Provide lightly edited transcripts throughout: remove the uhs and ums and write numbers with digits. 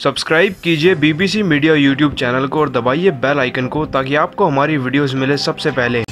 Subscribe कीजिए BBC media YouTube channel को और दबाइए बेल आइकन को ताकि आपको हमारी वीडियोस मिले सबसे पहले।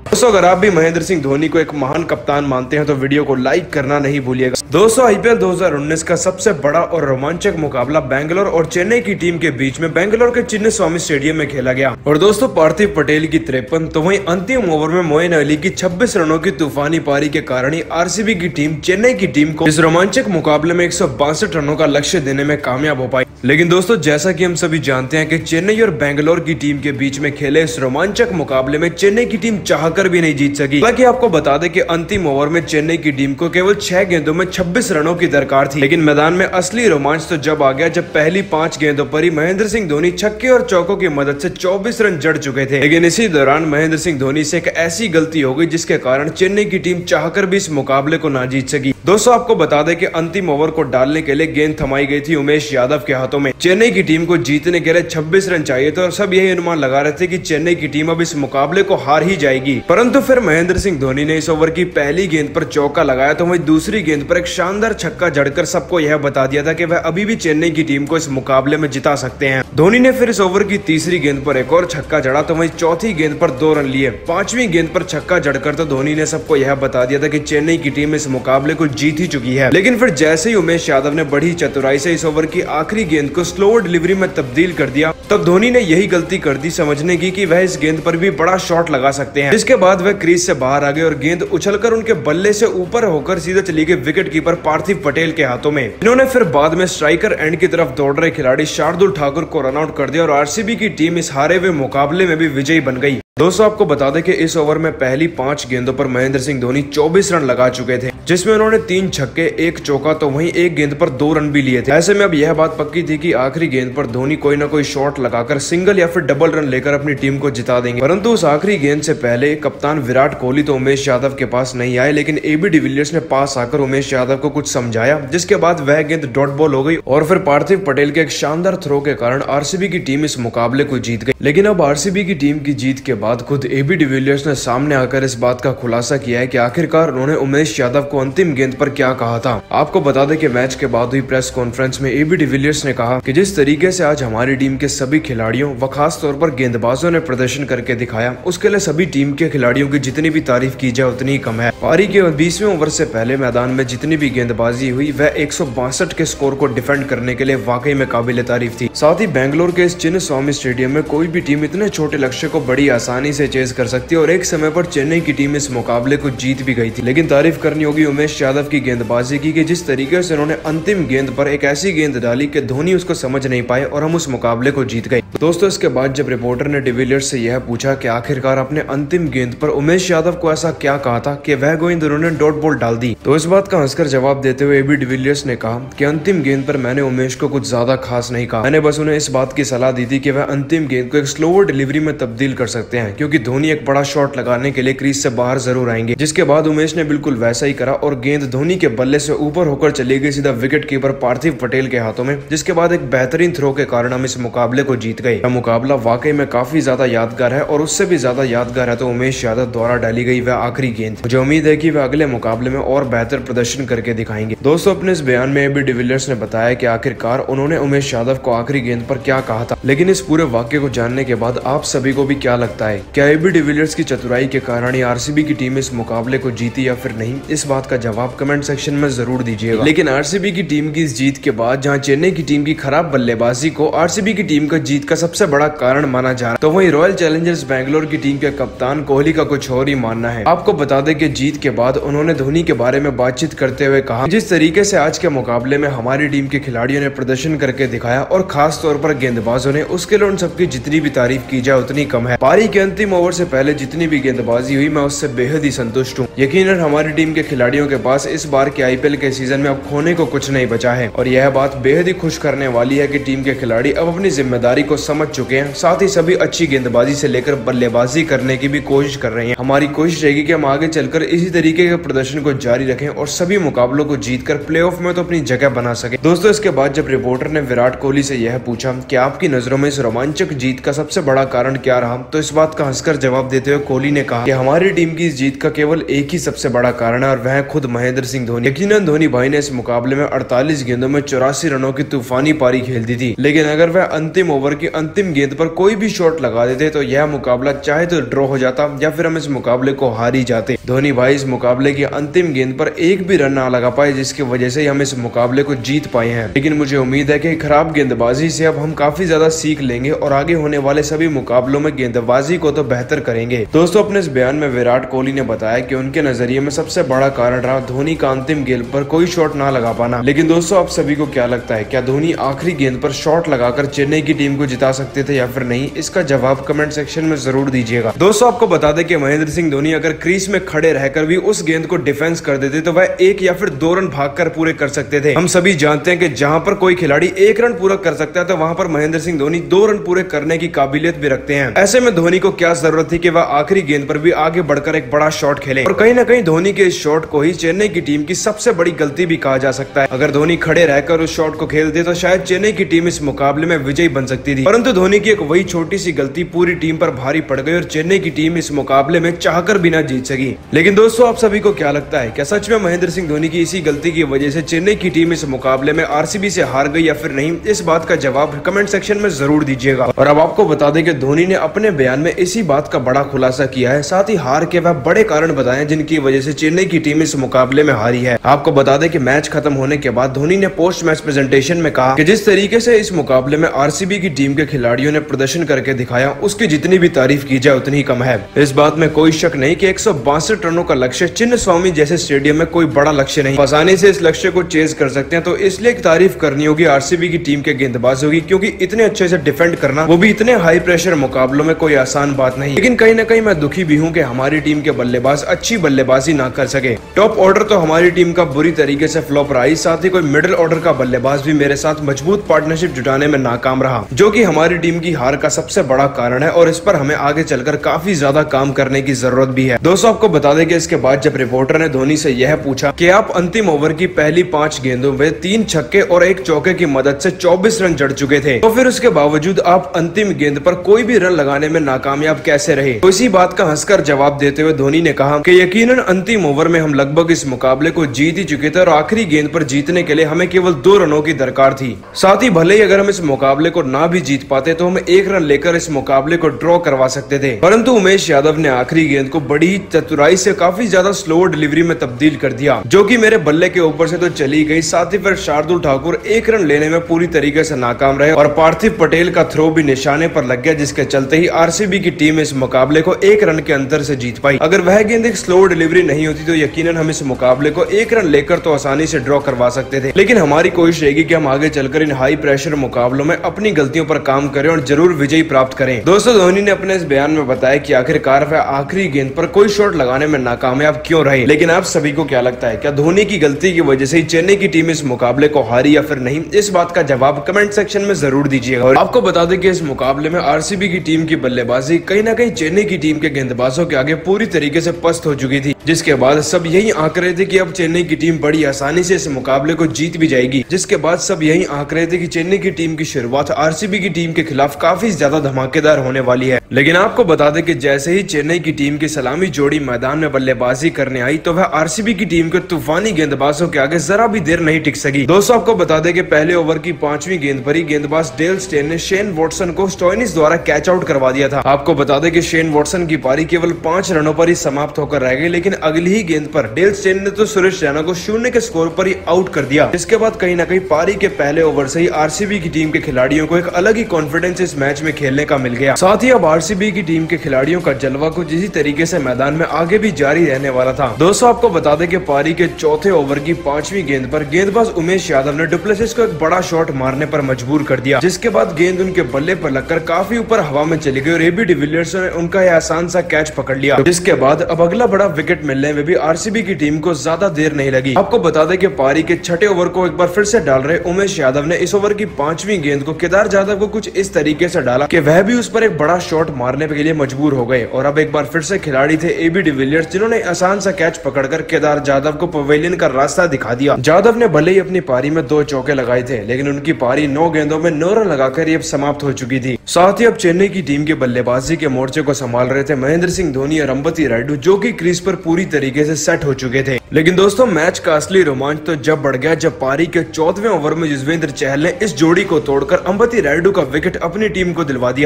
दोस्तों, अगर आप भी महेंद्र सिंह धोनी को एक महान कप्तान मानते हैं तो वीडियो को लाइक करना नहीं भूलिएगा। दोस्तों, आईपीएल 2019 का सबसे बड़ा और रोमांचक मुकाबला बेंगलोर और चेन्नई की टीम के बीच में बेंगलोर के चिन्नास्वामी स्टेडियम में खेला गया। और दोस्तों, पार्थिव पटेल की 53 तो वहीं अंतिम ओवर में मोइन अली की 26 रनों की तूफानी पारी के कारण ही आरसीबी की टीम चेन्नई की टीम को इस रोमांचक मुकाबले में 162 रनों का लक्ष्य देने में कामयाब हो पाई। लेकिन दोस्तों, जैसा कि हम सभी जानते हैं कि चेन्नई और बेंगलोर की टीम के बीच में खेले इस रोमांचक मुकाबले में चेन्नई की टीम चाहकर भी नहीं जीत सकी। हालांकि आपको बता दें कि अंतिम ओवर में चेन्नई की टीम को केवल 6 गेंदों में 26 रनों की दरकार थी। लेकिन मैदान में असली रोमांच तो जब आ गया जब पहली 5 गेंदों पर ही महेंद्र सिंह धोनी छक्के और चौकों की मदद से 24 रन जड़ चुके थे। लेकिन इसी दौरान महेंद्र सिंह धोनी से एक ऐसी गलती हो गई जिसके कारण चेन्नई की टीम चाहकर भी इस मुकाबले को ना जीत सकी। दोस्तों, आपको बता दें कि अंतिम ओवर को डालने के लिए गेंद थमाई गई थी उमेश यादव के हाथों में। चेन्नई की टीम को जीतने के लिए 26 रन चाहिए थे और सब यही अनुमान लगा रहे थे कि चेन्नई की टीम अब इस मुकाबले को हार ही जाएगी। परंतु फिर महेंद्र सिंह धोनी ने इस ओवर की पहली गेंद पर चौका लगाया तो वहीं दूसरी गेंद पर एक शानदार छक्का जड़कर सबको यह बता दिया था कि वह अभी भी चेन्नई की टीम को इस मुकाबले में जिता सकते हैं। धोनी ने फिर इस ओवर की तीसरी गेंद पर एक और छक्का जड़ा तो वहीं चौथी गेंद पर 2 रन लिए। 5वीं गेंद पर छक्का जड़कर तो धोनी ने सबको यह बता दिया था कि चेन्नई की टीम इस मुकाबले को जीत ही चुकी है। लेकिन फिर जैसे ही उमेश यादव ने बड़ी चतुराई से इस ओवर की आखिरी गेंद को स्लोअर डिलीवरी में तब्दील कर दिया तब धोनी ने यही गलती कर दी समझने की कि वह इस गेंद पर भी बड़ा शॉट लगा सकते हैं। जिसके बाद वह क्रीज से बाहर आ गए और गेंद उछलकर उनके बल्ले से ऊपर होकर सीधे चली गई विकेट कीपर पार्थिव पटेल के हाथों में। इन्होंने फिर बाद में स्ट्राइकर एंड की तरफ दौड़ रहे खिलाड़ी शार्दुल ठाकुर को रन आउट कर दिया और आरसीबी की टीम इस हारे हुए मुकाबले में भी विजयी बन गई। दोस्तों, आपको बता दें कि इस ओवर में पहली 5 गेंदों पर महेंद्र सिंह धोनी 24 रन लगा चुके थे, जिसमें उन्होंने 3 छक्के 1 चौका तो वहीं एक गेंद पर 2 रन भी लिए थे। ऐसे में अब यह बात पक्की थी कि आखिरी गेंद पर धोनी कोई ना कोई शॉट लगाकर सिंगल या फिर डबल रन लेकर अपनी टीम को जिता देंगे। परंतु उस आखिरी गेंद से पहले कप्तान विराट कोहली तो उमेश यादव के पास नहीं आए, लेकिन एबी डिविलियर्स ने पास आकर उमेश यादव को कुछ समझाया, जिसके बाद वह गेंद डॉट बॉल हो गई और फिर पार्थिव पटेल के एक शानदार थ्रो के कारण आरसीबी की टीम इस मुकाबले को जीत गई। लेकिन अब आरसीबी की टीम की जीत के बाद खुद एबी डिविलियर्स ने सामने आकर इस बात का खुलासा किया है कि आखिरकार उन्होंने उमेश यादव को अंतिम गेंद पर क्या कहा था। आपको बता दें कि मैच के बाद हुई प्रेस कॉन्फ्रेंस में एबी डिविलियर्स ने कहा कि जिस तरीके से आज हमारी टीम के सभी खिलाड़ियों व खास तौर पर गेंदबाजों ने प्रदर्शन करके दिखाया, उसके लिए सभी टीम के खिलाड़ियों की जितनी भी तारीफ की जाए उतनी कम है। पारी के 20वें ओवर से पहले मैदान में जितनी भी गेंदबाजी हुई वह 162 के स्कोर को डिफेंड करने के लिए वाकई में काबिल तारीफ थी। साथ ही बेंगलोर के इस चिन्नास्वामी स्टेडियम में कोई भी टीम इतने छोटे लक्ष्य को बड़ी आसानी से चेज कर सकती है और एक समय पर चेन्नई की टीम इस मुकाबले को जीत भी गई थी। लेकिन तारीफ करनी होगी उमेश यादव की गेंदबाजी की कि जिस तरीके से उन्होंने अंतिम गेंद पर एक ऐसी गेंद डाली कि धोनी उसको समझ नहीं पाए और हम उस मुकाबले को जीत गए। दोस्तों, इसके बाद जब रिपोर्टर ने डिविलियर्स से यह पूछा कि आखिरकार अपने अंतिम गेंद पर उमेश यादव को ऐसा क्या कहा था कि वह गेंद उन्होंने डॉट बॉल डाल दी, तो इस बात का हंसकर जवाब देते हुए एबी डिविलियर्स ने कहा कि अंतिम गेंद पर मैंने उमेश को कुछ ज्यादा खास नहीं कहा, मैंने बस उन्हें इस बात की सलाह दी थी कि वह अंतिम गेंद को एक स्लोअर डिलीवरी में तब्दील कर सकते हैं क्योंकि धोनी एक बड़ा शॉट लगाने के लिए क्रीज से बाहर जरूर आएंगे। जिसके बाद उमेश ने बिल्कुल वैसा ही करा और गेंद धोनी के बल्ले से ऊपर होकर चली गई सीधा विकेट कीपर पार्थिव पटेल के हाथों में, जिसके बाद एक बेहतरीन थ्रो के कारण हम इस मुकाबले को जीत गए। यह मुकाबला वाकई में काफी ज्यादा यादगार है और उससे भी ज्यादा यादगार है तो उमेश यादव द्वारा डाली गई वह आखिरी गेंद। मुझे उम्मीद है कि वह अगले मुकाबले में और बेहतर प्रदर्शन करके दिखाएंगे। दोस्तों, अपने इस बयान में एबी डिविलियर्स ने बताया कि आखिरकार उन्होंने उमेश यादव को आखिरी गेंद पर क्या कहा था। लेकिन इस पूरे वाक्य को जानने के बाद आप सभी को भी क्या लगता है, क्या एबी डिविलियर्स की चतुराई के कारण ही आरसीबी की टीम इस मुकाबले को जीती या फिर नहीं? इस बात का जवाब कमेंट सेक्शन में जरूर दीजिएगा। लेकिन आरसीबी की टीम की इस जीत के बाद जहां चेन्नई की टीम की खराब बल्लेबाजी को आरसीबी की टीम का जीत का सबसे बड़ा कारण माना जा रहा, तो वहीं रॉयल चैलेंजर्स बेंगलोर की टीम के कप्तान कोहली का कुछ और ही मानना है। आपको बता दें कि जीत के बाद उन्होंने धोनी के बारे में बातचीत करते हुए कहा, जिस तरीके से आज के मुकाबले में हमारी टीम के खिलाड़ियों ने प्रदर्शन करके दिखाया और खास तौर पर गेंदबाजों ने, उसके लिए उन सबकी जितनी भी तारीफ की जाए उतनी कम है। पारी के अंतिम ओवर से पहले जितनी भी गेंदबाजी हुई मैं उससे बेहद ही संतुष्ट हूँ। यकीनन हमारी टीम के खिलाड़ियों के पास इस बार के आईपीएल के सीजन में अब खोने को कुछ नहीं बचा है और यह बात बेहद ही खुश करने वाली है कि टीम के खिलाड़ी अब अपनी जिम्मेदारी को समझ चुके हैं। साथ ही सभी अच्छी गेंदबाजी से लेकर बल्लेबाजी करने की भी कोशिश कर रहे हैं। हमारी कोशिश रहेगी कि हम आगे चलकर इसी तरीके के प्रदर्शन को जारी रखें और सभी मुकाबलों को जीतकर प्लेऑफ में तो अपनी जगह बना सके। दोस्तों, इसके बाद जब रिपोर्टर ने विराट कोहली से यह पूछा कि आपकी नजरों में इस रोमांचक जीत का सबसे बड़ा कारण क्या रहा, तो इस बात का हंसकर जवाब देते हुए कोहली ने कहा कि हमारी टीम की इस जीत का केवल एक ही सबसे बड़ा कारण है और वह हैं खुद महेंद्र सिंह धोनी। यकीनन धोनी भाई ने इस मुकाबले में 48 गेंदों में 84 रनों की तूफानी पारी खेल दी थी, लेकिन अगर वह अंतिम ओवर की अंतिम गेंद पर कोई भी शॉट लगा देते तो यह मुकाबला चाहे तो ड्रॉ हो जाता या फिर हम इस मुकाबले को हार ही जाते। धोनी भाई इस मुकाबले की अंतिम गेंद पर एक भी रन ना लगा पाए, जिसकी वजह से हम इस मुकाबले को जीत पाए हैं। लेकिन मुझे उम्मीद है कि खराब गेंदबाजी से अब हम काफी ज्यादा सीख लेंगे और आगे होने वाले सभी मुकाबलों में गेंदबाजी को तो बेहतर करेंगे। दोस्तों, अपने इस बयान में विराट कोहली ने बताया कि उनके नजरिए में सबसे बड़ा कारण रहा धोनी का अंतिम गेंद पर कोई शॉट ना लगा पाना। लेकिन दोस्तों, आप सभी को क्या लगता है, क्या धोनी आखिरी गेंद पर शॉट लगाकर चेन्नई की टीम को जिता सकते थे या फिर नहीं? इसका जवाब कमेंट सेक्शन में जरूर दीजिएगा। दोस्तों, आपको बता दें कि महेंद्र सिंह धोनी अगर क्रीज में खड़े रहकर भी उस गेंद को डिफेंस कर देते तो वह 1 या फिर 2 रन भागकर पूरे कर सकते थे। हम सभी जानते हैं कि जहां पर कोई खिलाड़ी 1 रन पूरा कर सकता है तो वहां पर महेंद्र सिंह धोनी 2 रन पूरे करने की काबिलियत भी रखते हैं। ऐसे में धोनी को क्या जरूरत थी कि वह आखिरी गेंद पर भी आगे बढ़कर एक बड़ा शॉट खेले, और कहीं ना कहीं धोनी के इस शॉट को ही चेन्नई की टीम की सबसे बड़ी गलती भी कहा जा सकता है। अगर धोनी खड़े रहकर उस शॉट को खेलते तो शायद चेन्नई की टीम इस मुकाबले में विजयी बन सकती थी, परंतु धोनी की एक वही छोटी सी गलती पूरी टीम पर भारी पड़ गई और चेन्नई की टीम इस मुकाबले में चाहकर भी ना जीत सकी। लेकिन दोस्तों, आप सभी को क्या लगता है, क्या सच में महेंद्र सिंह धोनी की इसी गलती की वजह से चेन्नई की टीम इस मुकाबले में आरसीबी से हार गई या फिर नहीं? इस बात का जवाब कमेंट सेक्शन में जरूर दीजिएगा। और अब आपको बता दें कि धोनी ने अपने बयान में इसी बात का बड़ा खुलासा किया है, साथ ही हार के वह बड़े कारण बताए जिनकी वजह से चेन्नई की टीम इस मुकाबले में हारी है। आपको बता दें कि मैच खत्म होने के बाद धोनी ने पोस्ट मैच प्रेजेंटेशन में कहा कि जिस तरीके से इस मुकाबले में आरसीबी की टीम के खिलाड़ियों ने प्रदर्शन करके दिखाया, उसकी जितनी भी तारीफ की जाए उतनी कम है। इस बात में कोई शक नहीं कि 162 रनों का लक्ष्य चिन्नस्वामी जैसे स्टेडियम में कोई बड़ा लक्ष्य नहीं, आसानी से इस लक्ष्य को चेज कर सकते हैं। तो इसलिए तारीफ करनी होगी आरसीबी की टीम के गेंदबाजों की, क्योंकि इतने अच्छे से डिफेंड करना, वो भी इतने हाई प्रेशर मुकाबलों में, कोई आसान बात नहीं। लेकिन कहीं ना कहीं मैं दुखी भी हूँ कि हमारी टीम के बल्लेबाज अच्छी बल्लेबाजी ना कर सके। टॉप ऑर्डर तो हमारी टीम का बुरी तरीके से फ्लॉप रहा, साथ ही कोई मिडिल ऑर्डर का बल्लेबाज भी मेरे साथ मजबूत पार्टनरशिप जुटाने में नाकाम रहा, जो कि हमारी टीम की हार का सबसे बड़ा कारण है और इस पर हमें आगे चलकर काफी ज्यादा काम करने की जरूरत भी है। दोस्तों, आपको बता दें कि इसके बाद जब रिपोर्टर ने धोनी से यह पूछा कि आप अंतिम ओवर की पहली 5 गेंदों में 3 छक्के और 1 चौके की मदद से 24 रन जड़ चुके थे, तो फिर उसके बावजूद आप अंतिम गेंद पर कोई भी रन लगाने में नाकामयाब कैसे रहे? तो इसी बात का हंसकर जवाब देते हुए धोनी ने कहा कि यकीनन अंतिम ओवर में हम लगभग इस मुकाबले को जीत ही चुके थे और आखिरी गेंद पर जीतने के लिए हमें केवल 2 रनों की दरकार थी। साथ ही भले ही अगर हम इस मुकाबले को ना भी जीत पाते तो हम 1 रन लेकर इस मुकाबले को ड्रॉ करवा सकते थे, परंतु उमेश यादव ने आखिरी गेंद को बड़ी चतुराई से काफी ज्यादा स्लो डिलीवरी में तब्दील कर दिया, जो कि मेरे बल्ले के ऊपर से तो चली गई, साथ ही फिर शार्दुल ठाकुर 1 रन लेने में पूरी तरीके से नाकाम रहे और पार्थिव पटेल का थ्रो भी निशाने पर लग गया, जिसके चलते ही आरसीबी की टीम इस मुकाबले को 1 रन के अंतर से जीत पाई। अगर वह गेंद एक स्लो डिलीवरी नहीं होती तो यकीनन हम इस मुकाबले को 1 रन लेकर तो आसानी से ड्रॉ करवा सकते थे। लेकिन हमारी कोशिश रहेगी कि हम आगे चलकर इन हाई प्रेशर मुकाबलों में अपनी गलतियों पर काम करें और जरूर विजयी प्राप्त करें। दोस्तों, धोनी ने अपने इस बयान में बताया कि आखिरकार वह आखिरी गेंद पर कोई शॉट लगाने में नाकामयाब क्यों रहे। लेकिन आप सभी को क्या लगता है, क्या धोनी की गलती की वजह से ही चेन्नई की टीम इस मुकाबले को हारी या फिर नहीं? इस बात का जवाब कमेंट सेक्शन में जरूर दीजिएगा। और आपको बता दें कि इस मुकाबले में आरसीबी की टीम की बल्लेबाजी कहीं ना कहीं चेन्नई की टीम के गेंदबाजों के आगे पूरी तरीके से पस्त हो चुकी थी, जिसके बाद सब यही आंक रहे थे कि अब चेन्नई की टीम बड़ी आसानी से इस मुकाबले को जीत भी जाएगी, जिसके बाद सब यही आंक रहे थे कि चेन्नई की टीम की शुरुआत आरसीबी की टीम के खिलाफ काफी ज्यादा धमाकेदार होने वाली है। लेकिन आपको बता दें कि जैसे ही चेन्नई की टीम की सलामी जोड़ी मैदान में बल्लेबाजी करने आई तो वह आरसीबी की टीम के तूफानी गेंदबाजों के आगे जरा भी देर नहीं टिक सकी। दोस्तों, आपको बता दें कि पहले ओवर की 5वीं गेंद पर ही गेंदबाज डेल स्टेन ने शेन वॉटसन को स्टोइनिस द्वारा कैच आउट करवा दिया था। आपको बता दें कि शेन वॉटसन की पारी केवल 5 रनों पर ही समाप्त होकर रह गई, लेकिन अगली ही गेंद पर डेल स्टेन ने तो सुरेश रैना को 0 के स्कोर पर ही आउट कर दिया। इसके बाद कहीं ना कहीं पारी के पहले ओवर से ही आरसीबी की टीम के खिलाड़ियों को एक अलग ही कॉन्फिडेंस इस मैच में खेलने का मिल गया। साथ ही अब आरसीबी की टीम के खिलाड़ियों का जलवा कुछ इसी तरीके से मैदान में आगे भी जारी रहने वाला था। दोस्तों, आपको बता दें कि पारी के चौथे ओवर की 5वीं गेंद पर गेंदबाज उमेश यादव ने डुप्लेसिस को एक बड़ा शॉट मारने पर मजबूर कर दिया, जिसके बाद गेंद उनके बल्ले पर लगकर काफी ऊपर हवा में चली गई और एबी डिविलियर्स ने उनका यह आसान सा कैच पकड़ लिया, जिसके बाद अब अगला बड़ा विकेट मिलने में भी आरसीबी की टीम को ज्यादा देर नहीं लगी। आपको बता दें कि पारी के छठे ओवर को एक बार फिर से डाल रहे उमेश यादव ने इस ओवर की 5वीं गेंद को केदार जाधव को कुछ इस तरीके से डाला कि वह भी उस पर एक बड़ा शॉट शॉट मारने के लिए मजबूर हो गए और अब एक बार फिर से खिलाड़ी थे एबी डिविलियर्स, जिन्होंने आसान सा कैच पकड़कर केदार जाधव को पवेलियन का रास्ता दिखा दिया। जाधव ने भले ही अपनी पारी में 2 चौके लगाए थे, लेकिन उनकी पारी 9 गेंदों में 9 रन लगाकर ये समाप्त हो चुकी थी। साथ ही अब चेन्नई की टीम के बल्लेबाजी के मोर्चे को संभाल रहे थे महेंद्र सिंह धोनी और अंबती रायडू, जो कि क्रीज पर पूरी तरीके से सेट हो चुके थे। लेकिन दोस्तों, मैच का असली रोमांच तो जब बढ़ गया जब पारी के 14वें ओवर में युजवेंद्र चहल ने इस जोड़ी को तोड़कर अंबती रायडू का विकेट अपनी टीम को दिलवा दिया।